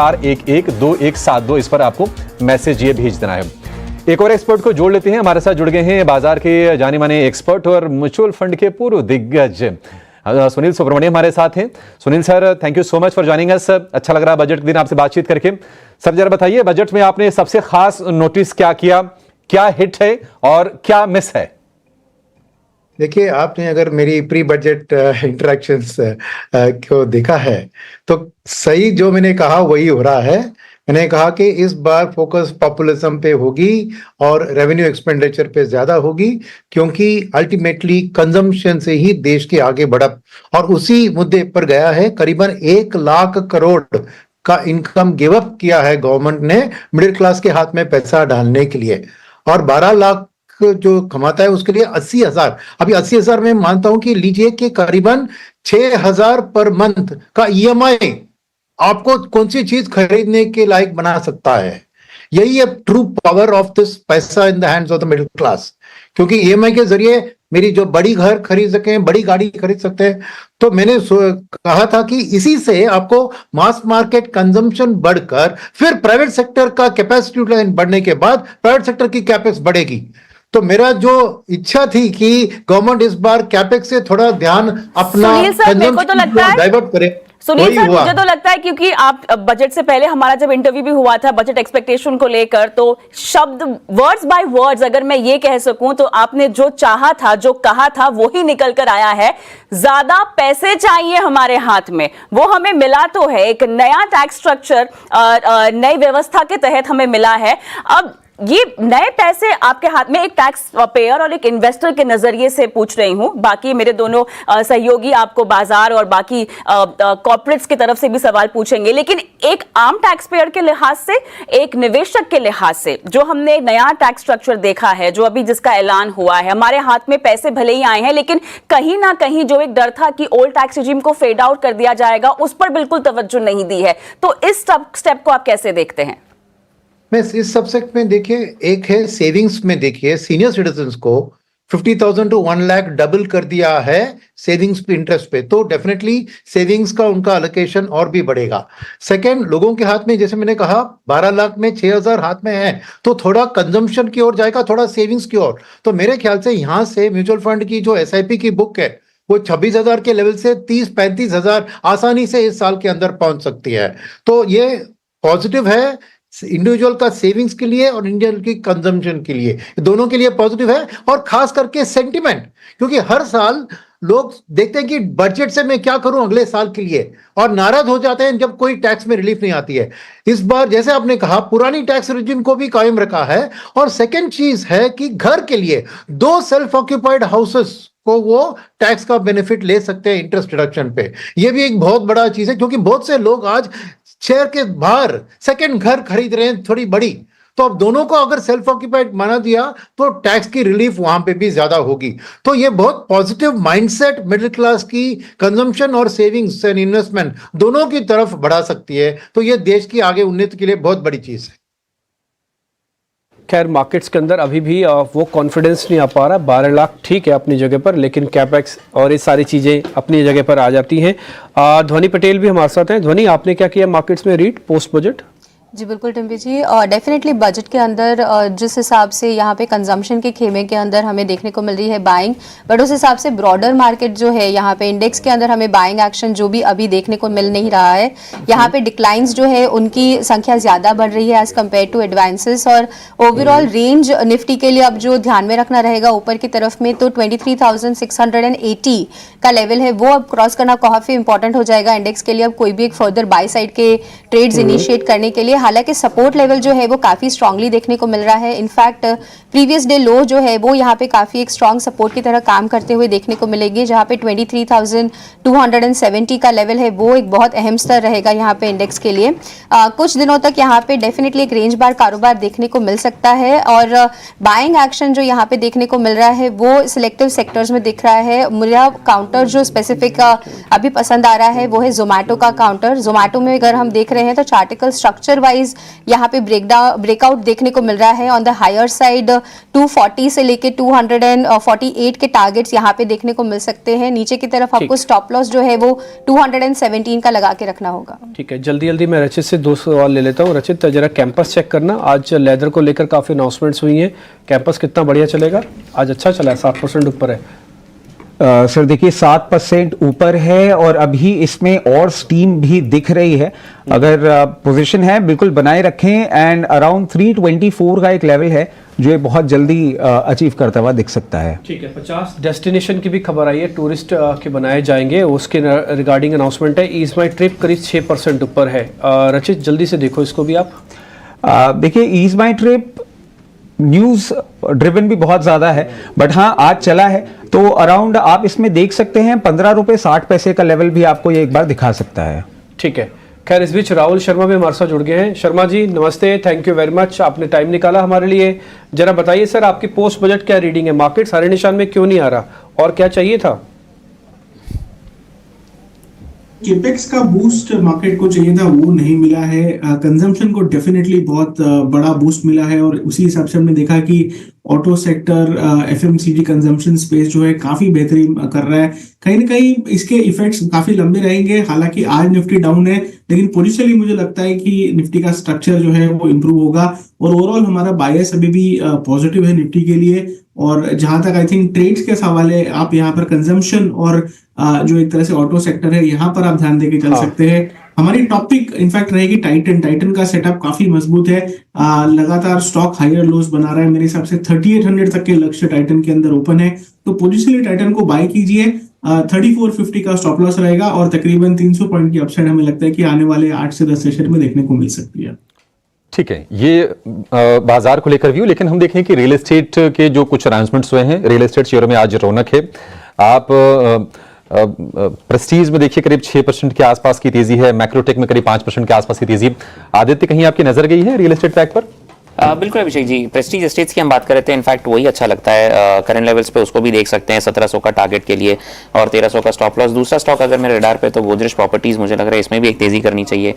411217 इस पर आपको मैसेज ये भेज देना है। एक और एक्सपर्ट को जोड़ लेते हैं, हमारे साथ जुड़ गए हैं बाजार के जाने माने एक्सपर्ट और म्यूचुअल फंड के पूर्व दिग्गज सुनील सुब्रमण्यम हमारे साथ हैं। Sunil sir, thank you so much for joining us. अच्छा लग रहा है बजट के दिन आपसे बातचीत करके। सर जरा बताइए, बजट में आपने सबसे खास नोटिस क्या किया, क्या हिट है और क्या मिस है? देखिए, आपने अगर मेरी प्री बजट इंटरेक्शंस को देखा है तो सही जो मैंने कहा वही हो रहा है। मैंने कहा कि इस बार फोकस पॉपुलिज्म पे होगी और रेवेन्यू एक्सपेंडिचर पे ज्यादा होगी, क्योंकि अल्टीमेटली कंजम्पशन से ही देश के आगे बढ़त, और उसी मुद्दे पर गया है। करीबन 1 लाख करोड़ का इनकम गिव अप किया है गवर्नमेंट ने मिडिल क्लास के हाथ में पैसा डालने के लिए, और 12 लाख जो कमाता है उसके लिए 80,000, अभी 80,000 में मानता हूं कि लीजिए कि करीबन 6,000 पर मंथ का ईएमआई आपको कौन सी चीज खरीदने के लायक बना सकता है। यही है ट्रू पावर ऑफ दिस पैसा in the hands of the middle class, क्योंकि ईएमआई के जरिए मेरी जो बड़ी घर खरीद सके, बड़ी गाड़ी खरीद सकते हैं। तो मैंने कहा था कि इसी से आपको मास मार्केट कंजम्पशन बढ़कर फिर प्राइवेट सेक्टर का कैपेसिटी यूटिलाइजेशन बढ़ने के बाद प्राइवेट सेक्टर की कैपेक्स बढ़ेगी। तो मेरा जो इच्छा थी कि गवर्नमेंट इस बार कैपेक्स से थोड़ा ध्यान अपना डाइवर्ट करे। सुनील सर, मुझे तो लगता है क्योंकि आप बजट से पहले हमारा जब इंटरव्यू भी हुआ था बजट एक्सपेक्टेशन को लेकर, तो शब्द वर्ड्स बाय वर्ड्स अगर मैं ये कह सकूं तो आपने जो चाहा था, जो कहा था, वो ही निकल कर आया है। ज्यादा पैसे चाहिए हमारे हाथ में, वो हमें मिला तो है। एक नया टैक्स स्ट्रक्चर नई व्यवस्था के तहत हमें मिला है। अब ये नए पैसे आपके हाथ में, एक टैक्स पेयर और एक इन्वेस्टर के नजरिए से पूछ रही हूं, बाकी मेरे दोनों सहयोगी आपको बाजार और बाकी कॉर्पोरेट्स की तरफ से भी सवाल पूछेंगे, लेकिन एक आम टैक्स पेयर के लिहाज से, एक निवेशक के लिहाज से, जो हमने नया टैक्स स्ट्रक्चर देखा है, जो अभी जिसका ऐलान हुआ है, हमारे हाथ में पैसे भले ही आए हैं, लेकिन कहीं ना कहीं जो एक डर था कि ओल्ड टैक्स रिजीम को फेड आउट कर दिया जाएगा, उस पर बिल्कुल तवज्जो नहीं दी है। तो इस स्टेप को आप कैसे देखते हैं? मैं इस सबसेक्ट में देखिए, एक है सेविंग्स में देखिए, सीनियर सिटीजन्स को 50,000 to 1 लाख डबल कर दिया है सेविंग्स पे इंटरेस्ट पे, तो डेफिनेटली सेविंग्स का उनका अलोकेशन और भी बढ़ेगा। सेकंड, लोगों के हाथ में जैसे मैंने कहा 12 लाख में 6,000 हाथ में है, तो थोड़ा कंजम्पशन की ओर जाएगा, थोड़ा सेविंग्स की ओर। तो मेरे ख्याल से यहां से म्यूचुअल फंड की जो एसआईपी की बुक है वो 26,000 के लेवल से 30-35,000 आसानी से इस साल के अंदर पहुंच सकती है। तो ये पॉजिटिव है इंडिविजुअल का सेविंग्स के लिए और इंडियन की कंजम्पशन के लिए, दोनों के लिए पॉजिटिव है। और खास करके सेंटिमेंट, क्योंकि हर साल लोग देखते हैं कि बजट से मैं क्या करूं अगले साल के लिए, और नाराज हो जाते हैं जब कोई टैक्स में रिलीफ नहीं आती है। इस बार जैसे आपने कहा पुरानी टैक्स रिजीम को भी कायम रखा है। और सेकंड चीज है कि घर के लिए 2 सेल्फ ऑक्यूपाइड हाउसेस को वो टैक्स का बेनिफिट ले सकते हैं इंटरेस्ट डिडक्शन पे। ये भी एक बहुत बड़ा चीज है, क्योंकि बहुत से लोग आज शहर के बाहर सेकंड घर खरीद रहे हैं थोड़ी बड़ी, तो अब दोनों को अगर सेल्फ ऑक्यूपाइड माना दिया तो टैक्स की रिलीफ वहां पे भी ज्यादा होगी। तो ये बहुत पॉजिटिव माइंडसेट मिडिल क्लास की कंजम्पशन और सेविंग्स एंड इन्वेस्टमेंट दोनों की तरफ बढ़ा सकती है। तो ये देश की आगे उन्नति के लिए बहुत बड़ी चीज है। खैर, मार्केट्स के अंदर अभी भी वो कॉन्फिडेंस नहीं आ पा रहा। 12 लाख ठीक है अपनी जगह पर, लेकिन कैपेक्स और ये सारी चीज़ें अपनी जगह पर आ जाती हैं। ध्वनि पटेल भी हमारे साथ हैं। ध्वनि, आपने क्या किया मार्केट्स में रीड पोस्ट बजट? जी बिल्कुल टिम्पी जी, डेफिनेटली बजट के अंदर जिस हिसाब से यहाँ पे कंजम्पशन के खेमे के अंदर हमें देखने को मिल रही है बाइंग, बट उस हिसाब से ब्रॉडर मार्केट जो है यहाँ पे इंडेक्स के अंदर हमें बाइंग एक्शन जो भी अभी देखने को मिल नहीं रहा है। यहाँ पे डिक्लाइंस जो है उनकी संख्या ज़्यादा बढ़ रही है एज कम्पेयर टू एडवांसेस, और ओवरऑल रेंज निफ्टी के लिए अब जो ध्यान में रखना रहेगा ऊपर की तरफ में, तो 23,680 का लेवल है वो अब क्रॉस करना काफ़ी इंपॉर्टेंट हो जाएगा इंडेक्स के लिए। अब कोई भी एक फर्दर बाय साइड के ट्रेड्स इनिशिएट करने के लिए, हालांकि सपोर्ट लेवल जो है वो काफी स्ट्रांगली देखने को मिल रहा है। इनफैक्ट प्रीवियस डे लो जो है वो यहाँ पे काफी एक स्ट्रांग सपोर्ट की तरह काम करते हुए देखने को मिलेगी, जहाँ पे 23,270 का लेवल है वो एक बहुत अहम स्तर रहेगा यहाँ पे इंडेक्स के लिए। कुछ दिनों तक यहाँ पे डेफिनेटली एक रेंज बार कारोबार देखने को मिल सकता है, और बाइंग एक्शन जो यहाँ पे देखने को मिल रहा है वो सिलेक्टिव सेक्टर्स में दिख रहा है। मेरा काउंटर जो स्पेसिफिक अभी पसंद आ रहा है वो है जोमैटो का काउंटर। जोमैटो में अगर हम देख रहे हैं तो चार्टिकल स्ट्रक्चर वाइज यहाँ पे ब्रेकआउट देखने को मिल रहा है। ऑन द हायर साइड 240 से लेके 248 के टारगेट्स यहाँ पे देखने को मिल सकते हैं। नीचे की तरफ आपको स्टॉप लॉस जो है वो 217 का लगा के रखना होगा। ठीक है, जल्दी जल्दी मैं रचित से 2 सवाल ले लेता हूँ। रचित, जरा कैंपस चेक करना, आज लेदर को लेकर काफ़ी अनाउंसमेंट्स हुई हैं, कैंपस कितना बढ़िया चलेगा? आज अच्छा चला है, 7% ऊपर है। सर देखिए 7% ऊपर है और अभी इसमें और स्टीम भी दिख रही है। अगर पोजीशन है बिल्कुल बनाए रखें एंड अराउंड 324 का एक लेवल है जो ये बहुत जल्दी अचीव करता हुआ दिख सकता है। ठीक है, 50 डेस्टिनेशन की भी खबर आई है, टूरिस्ट के बनाए जाएंगे, उसके रिगार्डिंग अनाउंसमेंट है। ईज माई ट्रिप करीब 6% ऊपर है। रचित, जल्दी से देखो इसको भी आप। देखिए ईज माई ट्रिप न्यूज ड्रिवन भी बहुत ज्यादा है, बट हाँ आज चला है तो अराउंड आप इसमें देख सकते हैं 15 रुपए 60 पैसे का लेवल भी आपको ये एक बार दिखा सकता है। ठीक है, खैर इस बीच राहुल शर्मा भी हमारे साथ जुड़ गए हैं। शर्मा जी नमस्ते, थैंक यू वेरी मच, आपने टाइम निकाला हमारे लिए। जरा बताइए सर, आपकी पोस्ट बजट क्या रीडिंग है? मार्केट सारे निशान में क्यों नहीं आ रहा और क्या चाहिए था? केपेक्स का बूस्ट मार्केट को चाहिए था, वो नहीं मिला है। कंजम्पशन को डेफिनेटली बहुत बड़ा बूस्ट मिला है और उसी हिसाब से हमने देखा कि auto sector, FMCG consumption space जो है काफी बेहतरीन कर रहा है। कहीं ना कहीं इसके इफेक्ट्स काफी लंबे रहेंगे। हालांकि आज निफ्टी डाउन है, लेकिन पोजिशनली मुझे लगता है कि निफ्टी का स्ट्रक्चर जो है वो इम्प्रूव होगा और ओवरऑल हमारा बायस अभी भी पॉजिटिव है निफ्टी के लिए। और जहां तक आई थिंक ट्रेड्स के सवाल है, आप यहाँ पर कंजम्पशन और जो एक तरह से ऑटो सेक्टर है यहाँ पर आप ध्यान देके चल सकते हैं। हमारी टॉपिक इनफैक्ट रहेगी टाइटन का सेटअप काफी मजबूत है, लगातार स्टॉक हायर लोज बना रहा है। मेरे हिसाब से 3800 तक के लक्ष्य टाइटन के अंदर ओपन है, तो पोजिशनली टाइटन को बाय कीजिए। 3450 का स्टॉप लॉस रहेगा और तकरीबन 300 पॉइंट की अपसाइड हमें लगता है कि आने वाले 8 से 10 सेशन में देखने को मिल सकती है। ठीक है, ये बाजार को लेकर व्यू। लेकिन हम देखें कि रियल एस्टेट के जो कुछ अनाउंसमेंट्स हुए हैं, रियल एस्टेट शेयरों में आज रौनक है। आप प्रेस्टीज में देखिए करीब 6% के आसपास की तेजी है, मैक्रोटेक में करीब 5% के आसपास की तेजी। आदित्य, कहीं आपकी नजर गई है रियल एस्टेट पैक पर? बिल्कुल अभिषेक जी, प्रेस्टीज एस्टेट्स की हम बात कर रहे थे, इनफैक्ट वही अच्छा लगता है। करंट लेवल्स पे उसको भी देख सकते हैं 1700 का टारगेट के लिए और 1300 का स्टॉप लॉस। दूसरा स्टॉक अगर मेरे रडार पे तो गोदरेज प्रॉपर्टीज मुझे लग रहा है इसमें भी एक तेजी करनी चाहिए।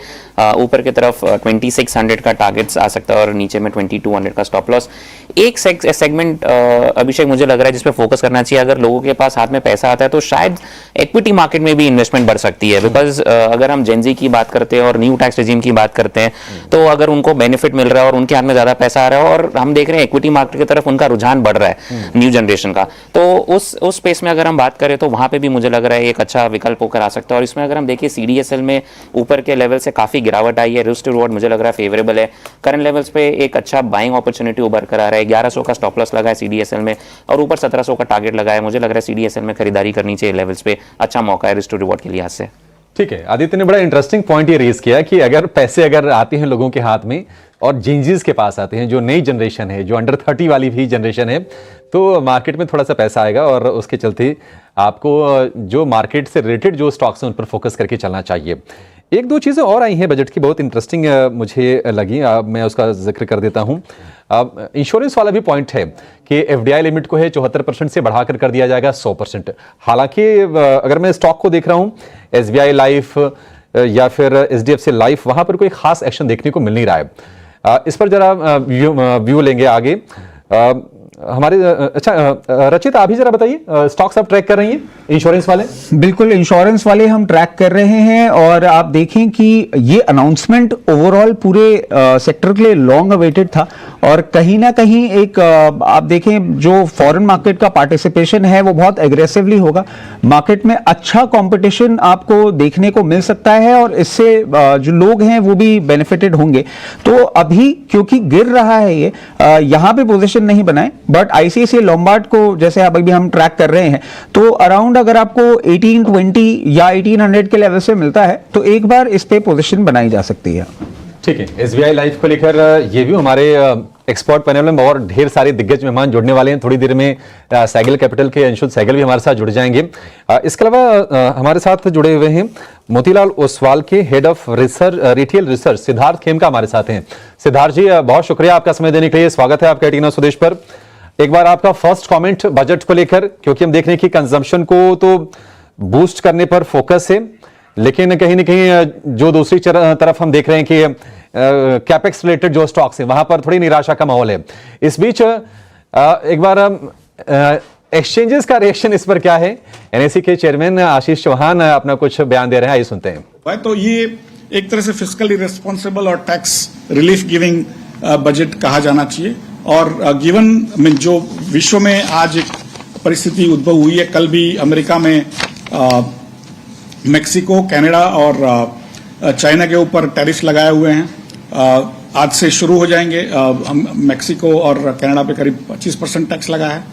ऊपर की तरफ 2600 का टारगेट आ सकता है और नीचे में 2200 का स्टॉप लॉस। एक सेगमेंट अभिषेक मुझे लग रहा है जिसपे फोकस करना चाहिए। अगर लोगों के पास हाथ में पैसा आता है तो शायद इक्विटी मार्केट में भी इन्वेस्टमेंट बढ़ सकती है। बिकॉज अगर हम जेनजी की बात करते हैं और न्यू टैक्स रेजिम की बात करते हैं तो अगर उनको बेनिफिट मिल रहा है और उनके हाथ में ज्यादा पैसा आ रहा है और हम देख रहे हैं इक्विटी मार्केट की तरफ उनका रुझान बढ़ रहा है न्यू जनरेशन का, तो उस स्पेस में अगर हम बात करें तो वहां पे भी मुझे लग रहा है एक अच्छा विकल्प होकर आ सकता है। और इसमें अगर हम देखिए सीडीएसएल में ऊपर के लेवल से काफी गिरावट आई है, रिस्क टू रिवॉर्ड मुझे लग रहा है फेवरेबल है। करंट लेवल्स पे एक अच्छा बाइंग अपॉर्चुनिटी उभर कर आ रहा है। 1100 का स्टॉप लॉस लगा है सीडीएसएल में और ऊपर 1700 का टारगेट लगा है। मुझे लग रहा है सीडीएसएल में खरीदारी करनी चाहिए लेवल्स पे, अच्छा मौका है रिस्क टू रिवॉर्ड के लिहाज से। ठीक है, आदित्य ने बड़ा इंटरेस्टिंग पॉइंट ये रेज किया कि अगर पैसे अगर आते हैं लोगों के हाथ में और जिंजीज के पास आते हैं, जो नई जनरेशन है, जो अंडर 30 वाली भी जनरेशन है, तो मार्केट में थोड़ा सा पैसा आएगा और उसके चलते आपको जो मार्केट से रिलेटेड जो स्टॉक्स हैं उन पर फोकस करके चलना चाहिए। एक दो चीज़ें और आई हैं बजट की बहुत इंटरेस्टिंग मुझे लगी, मैं उसका जिक्र कर देता हूँ। इंश्योरेंस वाला भी पॉइंट है कि एफडीआई लिमिट को है 74% से बढ़ाकर कर दिया जाएगा 100%। हालांकि अगर मैं स्टॉक को देख रहा हूँ, एसबीआई लाइफ या फिर एचडीएफसी लाइफ, वहां पर कोई खास एक्शन देखने को मिल नहीं रहा है। इस पर जरा व्यू लेंगे आगे। हमारे अच्छा रचित, आप ही जरा बताइए, स्टॉक्स आप ट्रैक कर रही हैं इंश्योरेंस वाले? बिल्कुल, इंश्योरेंस वाले हम ट्रैक कर रहे हैं और आप देखें कि ये अनाउंसमेंट ओवरऑल पूरे सेक्टर के लिए लॉन्ग अवेटेड था और कहीं ना कहीं एक आप देखें जो फॉरेन मार्केट का पार्टिसिपेशन है वो बहुत एग्रेसिवली होगा। मार्केट में अच्छा कंपटीशन आपको देखने को मिल सकता है और इससे जो लोग हैं वो भी बेनिफिटेड होंगे। तो अभी क्योंकि गिर रहा है ये, यहाँ पे पोजीशन नहीं बनाए, बट आईसीआईसीआई लोम्बार्ड को जैसे अभी हम ट्रैक कर रहे हैं तो अराउंड अगर आपको 1820 या 1800 के लेवल से मिलता है तो एक बार इस पे पोजीशन बनाई जा सकती है। ठीक है, एसबीआई लाइफ को लेकर ये भी हमारे एक्सपर्ट पैनल में और ढेर सारे दिग्गज मेहमान जुड़ने वाले हैं। थोड़ी देर में सैगल कैपिटल के अंशुल सहगल भी हमारे साथ जुड़ जाएंगे। इसके अलावा हमारे साथ जुड़े हुए हैं मोतीलाल ओसवाल के head of research retail research Siddharth Khemka हमारे साथ हैं। सिद्धार्थ जी, बहुत शुक्रिया आपका समय देने के लिए। स्वागत है आपका एटीना स्वदेश पर। एक बार आपका फर्स्ट कमेंट बजट को लेकर, क्योंकि हम देख रहे हैं कि कंजम्पशन को तो बूस्ट करने पर फोकस है, लेकिन कहीं ना कहीं जो दूसरी तरफ हम देख रहे हैं कि कैपेक्स रिलेटेड जो स्टॉक्स हैं वहां पर थोड़ी निराशा का माहौल है। इस बीच एक बार एक्सचेंजेस का रिएक्शन इस पर क्या है, एनएसई के चेयरमैन आशीष चौहान अपना कुछ बयान दे रहे हैं, आइए सुनते हैं। तो ये एक तरह से फिस्कली रिस्पॉन्सिबल और टैक्स रिलीफ गिविंग बजट कहा जाना चाहिए। और गिवन में जो विश्व में आज एक परिस्थिति उद्भव हुई है, कल भी अमेरिका में मेक्सिको, कनाडा और चाइना के ऊपर टैरिफ लगाए हुए हैं, आज से शुरू हो जाएंगे। मेक्सिको और कनाडा पे करीब 25% टैक्स लगा है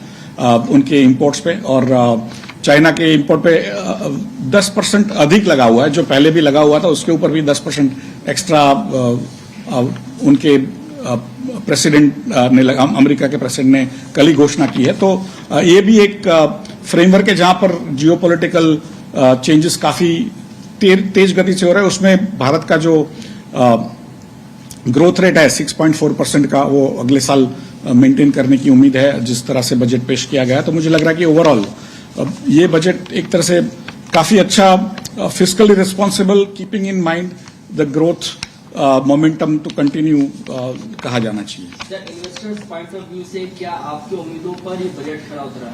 उनके इंपोर्ट्स पे, और चाइना के इंपोर्ट पे 10% अधिक लगा हुआ है, जो पहले भी लगा हुआ था उसके ऊपर भी 10% एक्स्ट्रा उनके प्रेसिडेंट ने अमेरिका के प्रेसिडेंट ने कल ही घोषणा की है। तो ये भी एक फ्रेमवर्क है जहां पर जियोपॉलिटिकल चेंजेस काफी तेज गति से हो रहे हैं। उसमें भारत का जो ग्रोथ रेट है 6.4% का, वो अगले साल मेंटेन करने की उम्मीद है जिस तरह से बजट पेश किया गया। तो मुझे लग रहा है कि ओवरऑल ये बजट एक तरह से काफी अच्छा, fiscally responsible, keeping in mind the growth momentum to continue कहा जाना चाहिए। इन्वेस्टर्स पॉइंट ऑफ व्यू से क्या आपकी उम्मीदों पर ये बजट खरा उतरा?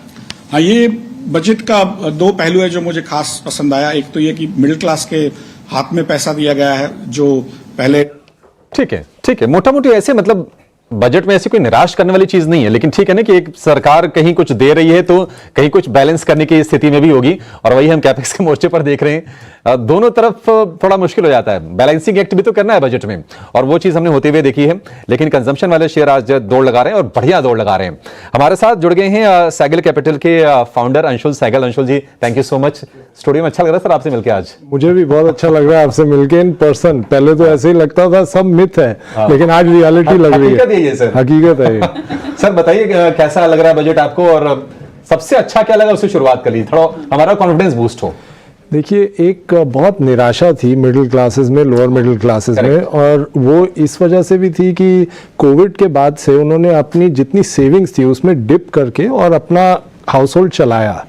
हाँ, ये बजट का दो पहलू है जो मुझे खास पसंद आया। एक तो ये कि मिडिल क्लास के हाथ में पैसा दिया गया है जो पहले। ठीक है, मोटा मोटी ऐसे मतलब बजट में ऐसी कोई निराश करने वाली चीज नहीं है, लेकिन ठीक है ना कि एक सरकार कहीं कुछ दे रही है तो कहीं कुछ बैलेंस करने की स्थिति में भी होगी, और वही हम कैपेक्स के मोर्चे पर देख रहे हैं। दोनों तरफ थोड़ा मुश्किल हो जाता है, बैलेंसिंग एक्ट भी तो करना है बजट में, और वो चीज हमने होते हुए देखी है। लेकिन कंजम्पशन वाले शेयर आज दौड़ लगा रहे हैं और बढ़िया दौड़ लगा रहे हैं। हमारे साथ जुड़ गए हैं सैगल कैपिटल के founder Anshul Sehgal. Anshul ji, thank you so much. Studio में अच्छा लग रहा है सर आपसे मिलकर आज। मुझे भी बहुत अच्छा लग रहा है आपसे मिलकर इन पर्सन। पहले तो ऐसे ही लगता था सब मिथ है, लेकिन आज रियलिटी लग रही है, हकीकत है ये। सर बताइए कैसा लग रहा है बजट आपको, और सबसे अच्छा क्या लगा उससे शुरुआत कर ली, थोड़ा हमारा कॉन्फिडेंस बूस्ट हो। देखिए, एक बहुत निराशा थी मिडिल क्लासेस में, लोअर मिडिल क्लासेस में, और वो इस वजह से भी थी कि कोविड के बाद से उन्होंने अपनी जितनी सेविंग्स थी उसमें डिप करके और अपना हाउस होल्ड चलाया।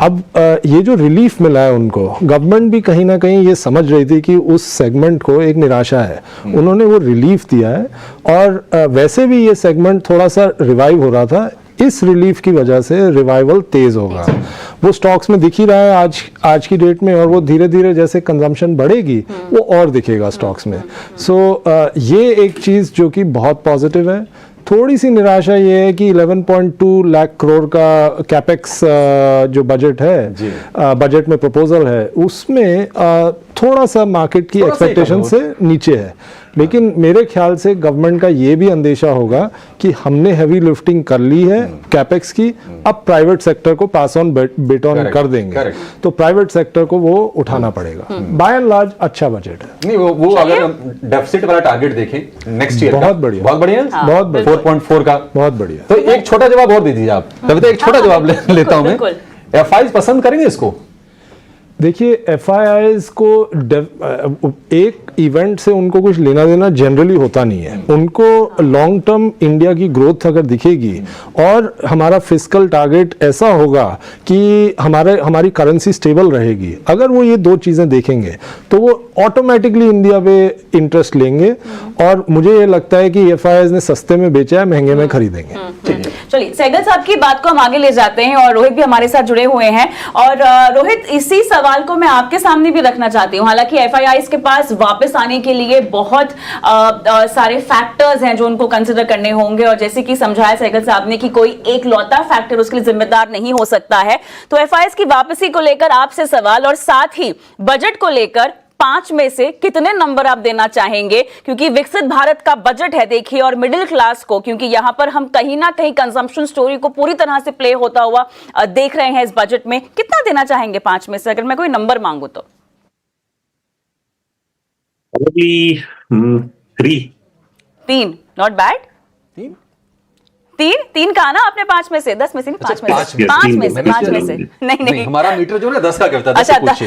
अब ये जो रिलीफ मिला है उनको, गवर्नमेंट भी कहीं ना कहीं ये समझ रही थी कि उस सेगमेंट को एक निराशा है, उन्होंने वो रिलीफ दिया है। और वैसे भी ये सेगमेंट थोड़ा सा रिवाइव हो रहा था, इस रिलीफ की वजह से रिवाइवल तेज होगा। वो स्टॉक्स में दिख ही रहा है आज की डेट में, और वो धीरे धीरे जैसे कंजम्पशन बढ़ेगी वो और दिखेगा स्टॉक्स में। सो ये एक चीज़ जो कि बहुत पॉजिटिव है। थोड़ी सी निराशा ये है कि 11.2 लाख करोड़ का कैपेक्स जो बजट है, बजट में प्रपोजल है, उसमें थोड़ा सा मार्केट की एक्सपेक्टेशन से नीचे है। लेकिन मेरे ख्याल से गवर्नमेंट का ये भी अंदेशा होगा कि हमने हैवी लिफ्टिंग कर ली है कैपेक्स की, अब प्राइवेट सेक्टर को पास ऑन बेट ऑन कर देंगे, तो प्राइवेट सेक्टर को वो उठाना पड़ेगा। बाय एंड लार्ज अच्छा बजट है। नहीं, वो अगर डेफिसिट वाला टारगेट देखें नेक्स्ट ईयर, बहुत बढ़िया, बहुत बढ़िया, बहुत बढ़िया, 4.4 का, बहुत बढ़िया। तो एक छोटा जवाब और दे दीजिए आप, तभी तो एक छोटा जवाब लेता हूं मैं। एफआईज पसंद करेंगे इसको? देखिए, एफआईआईज को एक इवेंट से उनको कुछ लेना देना जनरली होता नहीं है। उनको लॉन्ग टर्म इंडिया की ग्रोथ अगर दिखेगी और हमारा फिस्कल टारगेट ऐसा होगा कि हमारी करेंसी स्टेबल रहेगी, अगर वो ये दो चीजें देखेंगे तो वो ऑटोमेटिकली इंडिया पे इंटरेस्ट लेंगे। और मुझे ये लगता है कि एफआईआईज ने सस्ते में बेचा है, महंगे में खरीदेंगे। चलिए, सहगल साहब की बात को हम आगे ले जाते हैं, और रोहित भी हमारे साथ जुड़े हुए हैं। और रोहित, इसी सवाल को मैं आपके सामने भी रखना चाहती हूँ। हालांकि एफआईआईज के पास वापस आने के लिए बहुत सारे फैक्टर्स हैं जो उनको कंसिडर करने होंगे, और जैसे कि समझाया सहगल साहब ने कि कोई एक लौता फैक्टर उसके लिए जिम्मेदार नहीं हो सकता है। तो एफआईआईज की वापसी को लेकर आपसे सवाल, और साथ ही बजट को लेकर 5 में से कितने नंबर आप देना चाहेंगे, क्योंकि विकसित भारत का बजट है देखिए, और मिडिल क्लास को, क्योंकि यहां पर हम कहीं ना कहीं कंजम्पशन स्टोरी को पूरी तरह से प्ले होता हुआ देख रहे हैं इस बजट में। कितना देना चाहेंगे 5 में से, अगर मैं कोई नंबर मांगू तो? 3 नॉट बैड। 3 कहा ना आपने? 5 में से, 10 में से नहीं, 5 में से, 5 में से नहीं, हमारा मीटर जो है 10 का करता है।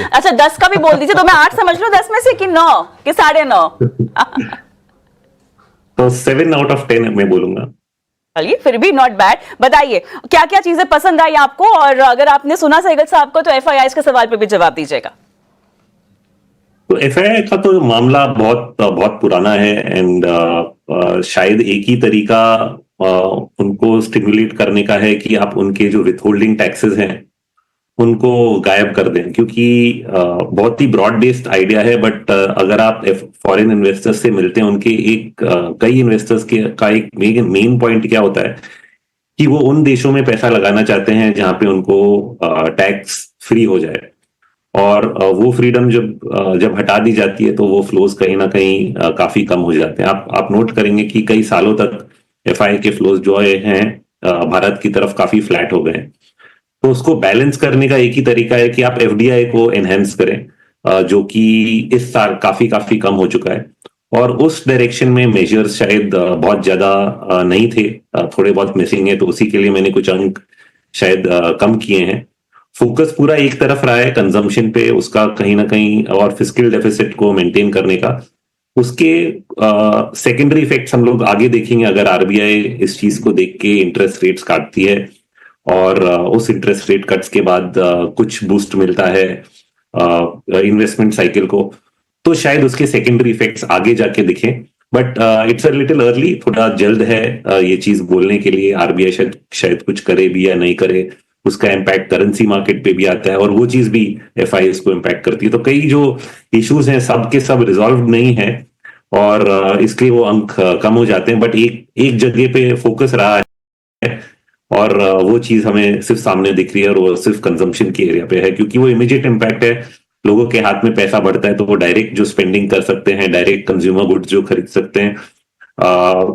अच्छा 10 का भी बोल दीजिए, तो मैं 8 समझ लूं 10 में से, कि 9 कि 9.5? तो 7 आउट ऑफ 10 मैं बोलूंगा। चलिए, फिर भी नॉट बैड। बताइए क्या क्या चीजें पसंद आई आपको, और अगर आपने सुना सहगल साहब को तो एफआईआईज के सवाल पे भी जवाब दीजिएगा। तो एफआई का तो मामला बहुत बहुत पुराना है एंड शायद एक ही तरीका उनको स्टिमुलेट करने का है कि आप उनके जो विथहोल्डिंग टैक्सेस हैं उनको गायब कर दें, क्योंकि बहुत ही ब्रॉड बेस्ड आइडिया है, बट अगर आप फॉरेन इन्वेस्टर्स से मिलते हैं उनके कई इन्वेस्टर्स का एक मेन पॉइंट क्या होता है कि वो उन देशों में पैसा लगाना चाहते हैं जहां पे उनको टैक्स फ्री हो जाए, और वो फ्रीडम जब हटा दी जाती है तो वो फ्लोज कहीं ना कहीं काफी कम हो जाते हैं। आप नोट करेंगे कि कई सालों तक एफआई के फ्लोज जो हैं भारत की तरफ काफी फ्लैट हो गए हैं। तो उसको बैलेंस करने का एक ही तरीका है कि आप एफडीआई को एनहेंस करें, जो कि इस साल काफी कम हो चुका है, और उस डायरेक्शन में मेजर्स शायद बहुत ज्यादा नहीं थे, थोड़े बहुत मिसिंग है, तो उसी के लिए मैंने कुछ अंक शायद कम किए हैं। फोकस पूरा एक तरफ रहा है कंजम्पशन पे, उसका कहीं ना कहीं, और फिस्कल डेफिसिट को मेंटेन करने का। उसके सेकेंडरी इफेक्ट्स हम लोग आगे देखेंगे अगर आरबीआई इस चीज को देख के इंटरेस्ट रेट्स काटती है और उस इंटरेस्ट रेट कट्स के बाद कुछ बूस्ट मिलता है इन्वेस्टमेंट साइकिल को, तो शायद उसके सेकेंडरी इफेक्ट्स आगे जाके दिखें। But it's a little early, थोड़ा जल्द है ये चीज बोलने के लिए। आरबीआई शायद कुछ करे भी या नहीं करे, उसका इम्पैक्ट करेंसी मार्केट पे भी आता है, और वो चीज भी एफआईएस को इम्पैक्ट करती है। तो कई जो इश्यूज हैं सब के सब रिजॉल्व नहीं है, और इसलिए वो अंक कम हो जाते हैं। बट एक जगह पे फोकस रहा है, और वो चीज हमें सिर्फ सामने दिख रही है, और वो सिर्फ कंजम्पशन की एरिया पे है, क्योंकि वो इमीडिएट इम्पैक्ट है। लोगों के हाथ में पैसा बढ़ता है तो वो डायरेक्ट जो स्पेंडिंग कर सकते हैं, डायरेक्ट कंज्यूमर गुड्स जो खरीद सकते हैं,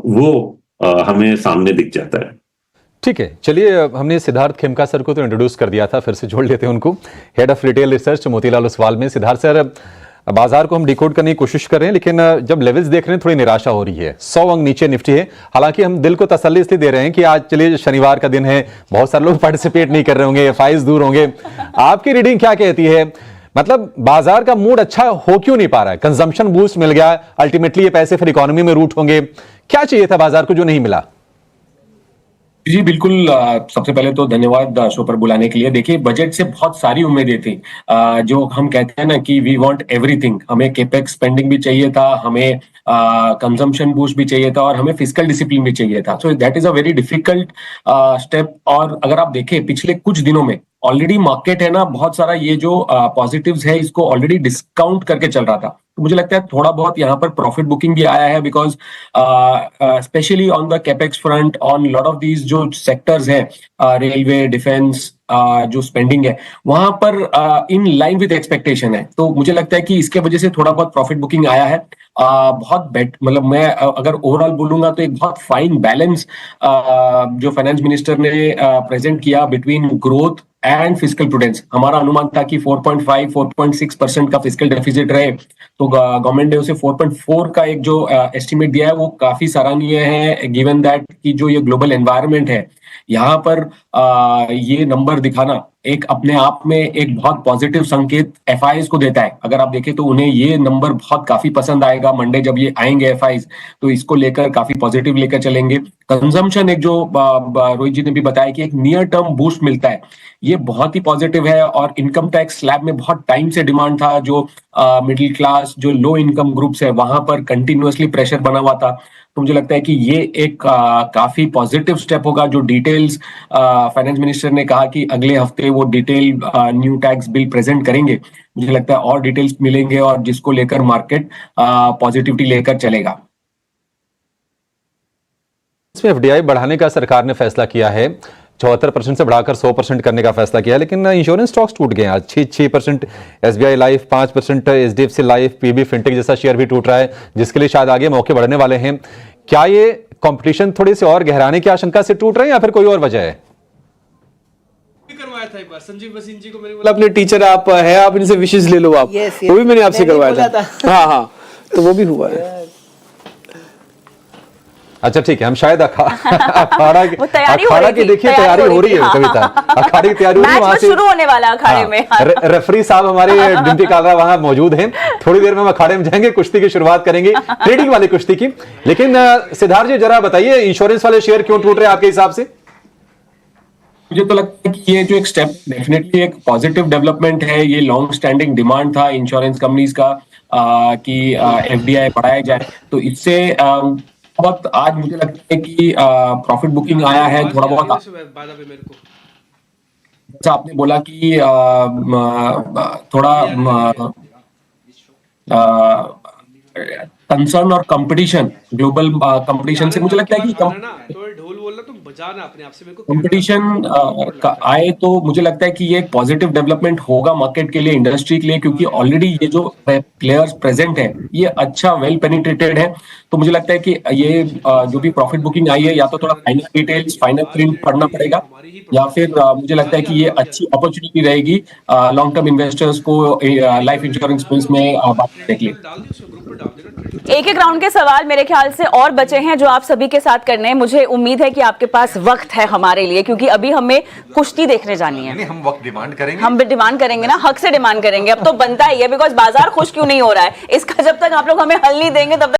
वो हमें सामने दिख जाता है। ठीक है, चलिए हमने सिद्धार्थ खेमका सर को तो इंट्रोड्यूस कर दिया था, फिर से जोड़ लेते हैं उनको। Head of retail research Motilal Oswal में। सिद्धार्थ सर, बाजार को हम डिकोड करने की कोशिश कर रहे हैं, लेकिन जब लेवल्स देख रहे हैं थोड़ी निराशा हो रही है। 100 अंक नीचे निफ्टी है। हालांकि हम दिल को तसल्ली इसलिए दे रहे हैं कि आज चलिए शनिवार का दिन है, बहुत सारे लोग पार्टिसिपेट नहीं कर रहे होंगे, एफआईज दूर होंगे। आपकी रीडिंग क्या कहती है? मतलब बाजार का मूड अच्छा हो क्यों नहीं पा रहा है? कंजम्पशन बूस्ट मिल गया, अल्टीमेटली ये पैसे फिर इकोनॉमी में रूट होंगे। क्या चाहिए था बाजार को जो नहीं मिला? जी बिल्कुल, सबसे पहले तो धन्यवाद शो पर बुलाने के लिए। देखिए, बजट से बहुत सारी उम्मीदें थी। जो हम कहते हैं ना कि वी वांट एवरीथिंग, हमें केपेक्स स्पेंडिंग भी चाहिए था, हमें कंजम्पशन बूस्ट भी चाहिए था, और हमें फिस्कल डिसिप्लिन भी चाहिए था। So that is a very difficult step. और अगर आप देखें पिछले कुछ दिनों में ऑलरेडी मार्केट है ना, बहुत सारा ये जो पॉजिटिव्स है इसको ऑलरेडी डिस्काउंट करके चल रहा था। तो मुझे लगता है थोड़ा बहुत यहाँ पर प्रॉफिट बुकिंग भी आया है, because specially on the capex front, on lot of these जो सेक्टर्स हैं, रेलवे, डिफेंस, जो स्पेंडिंग है वहां पर इन लाइन विद एक्सपेक्टेशन है। तो मुझे लगता है कि इसके वजह से थोड़ा बहुत प्रॉफिट बुकिंग आया है। बहुत मतलब मैं अगर ओवरऑल बोलूंगा तो एक बहुत फाइन बैलेंस जो फाइनेंस मिनिस्टर ने प्रेजेंट किया between growth and fiscal prudence. हमारा अनुमान था कि 4.5-4.6% का फिस्कल डेफिसिट रहे, तो गवर्नमेंट ने उसे 4.4 का एक जो एस्टिमेट दिया है वो काफी सराहनीय है, गिवन दैट कि जो ये ग्लोबल एनवायरनमेंट है यहाँ पर ये नंबर दिखाना एक अपने आप में एक बहुत पॉजिटिव संकेत एफआईज को देता है। अगर आप देखें तो उन्हें ये नंबर बहुत काफी पसंद आएगा। मंडे जब ये आएंगे एफआईज तो इसको लेकर काफी पॉजिटिव लेकर चलेंगे। कंजम्पशन, एक जो रोहित जी ने भी बताया कि एक नियर टर्म बूस्ट मिलता है, ये बहुत ही पॉजिटिव है। और इनकम टैक्स स्लैब में बहुत टाइम से डिमांड था, जो मिडिल क्लास, जो लो इनकम ग्रुप्स है वहां पर कंटिन्यूअसली प्रेशर बना हुआ था। तो मुझे लगता है कि ये एक काफी पॉजिटिव स्टेप होगा। जो डिटेल्स फाइनेंस मिनिस्टर ने कहा कि अगले हफ्ते वो detail new tax bill present करेंगे, मुझे लगता है और डिटेल्स मिलेंगे और जिसको लेकर मार्केट पॉजिटिविटी लेकर चलेगा। इसमें एफडीआई बढ़ाने का सरकार ने फैसला किया है, 74% से बढ़ाकर 100% करने का फैसला किया है, लेकिन इंश्योरेंस स्टॉक्स टूट गए आज। 6% SBI life, 5% HDFC life, PB fintech जैसा शेयर भी टूट रहा है, जिसके लिए शायद आगे मौके बढ़ने वाले हैं। क्या ये कंपटीशन थोड़ी सी और गहराने की आशंका से टूट रहे हैं या फिर कोई और वजह है? करवाया था एक बार संजीव बसिन जी को, मैंने बोला अपने टीचर आप है, आप इनसे विशेष ले लो आप। वो भी मैंने आपसे करवाया था। हाँ, तो वो भी हुआ है। अच्छा ठीक है, हम शायद अखाड़ा की देखिए तैयारी हो रही है। कविता, अखाड़े की तैयारी हो रही है, वहां से शुरू होने वाला अखाड़े में। रेफरी साहब हमारे डिम्पी कालरा वहां मौजूद हैं। थोड़ी देर में हम अखाड़े में जाएंगे, कुश्ती की शुरुआत करेंगे, ट्रेडिंग वाली कुश्ती की। लेकिन सिद्धार्थ जी जरा बताइए, इंश्योरेंस वाले शेयर क्यों टूट रहे हैं आपके हिसाब से? मुझे तो लगता है कि ये जो एक स्टेप डेफिनेटली एक पॉजिटिव डेवलपमेंट है। ये लॉन्ग स्टैंडिंग डिमांड था इंश्योरेंस कंपनीज का कि एफडीआई बढ़ाया जाए, तो इससे बहुत आज मुझे लगता है कि प्रॉफिट बुकिंग आया है थोड़ा बहुत। जैसा आपने बोला कि थोड़ा कंसर्न और कंपटीशन, ग्लोबल कंपटीशन से मुझे लगता है कि कंपटीशन आए तो मुझे लगता है कि ये एक पॉजिटिव डेवलपमेंट होगा मार्केट के लिए, इंडस्ट्री के लिए, क्योंकि ऑलरेडी ये जो प्लेयर्स प्रेजेंट है ये अच्छा वेल पेनिट्रेटेड है। तो मुझे लगता है कि ये जो भी प्रॉफिट बुकिंग आई है, या तो थोड़ा फाइनल डिटेल्स, फाइनल प्रिंट पढ़ना पड़ेगा, या फिर मुझे लगता है कि ये अच्छी अपॉर्चुनिटी रहेगी लॉन्ग टर्म इन्वेस्टर्स को लाइफ इंश्योरेंस स्पेस में बात करने के लिए। एक एक राउंड के सवाल मेरे ख्याल से और बचे हैं जो आप सभी के साथ करने हैं। मुझे उम्मीद है कि आपके पास वक्त है हमारे लिए, क्योंकि अभी हमें कुश्ती देखने जानी है। हम वक्त डिमांड करेंगे, हम भी डिमांड करेंगे ना, हक से डिमांड करेंगे। अब तो बनता ही है, बिकॉज बाजार खुश क्यों नहीं हो रहा है, इसका जब तक आप लोग हमें हल नहीं देंगे तब तक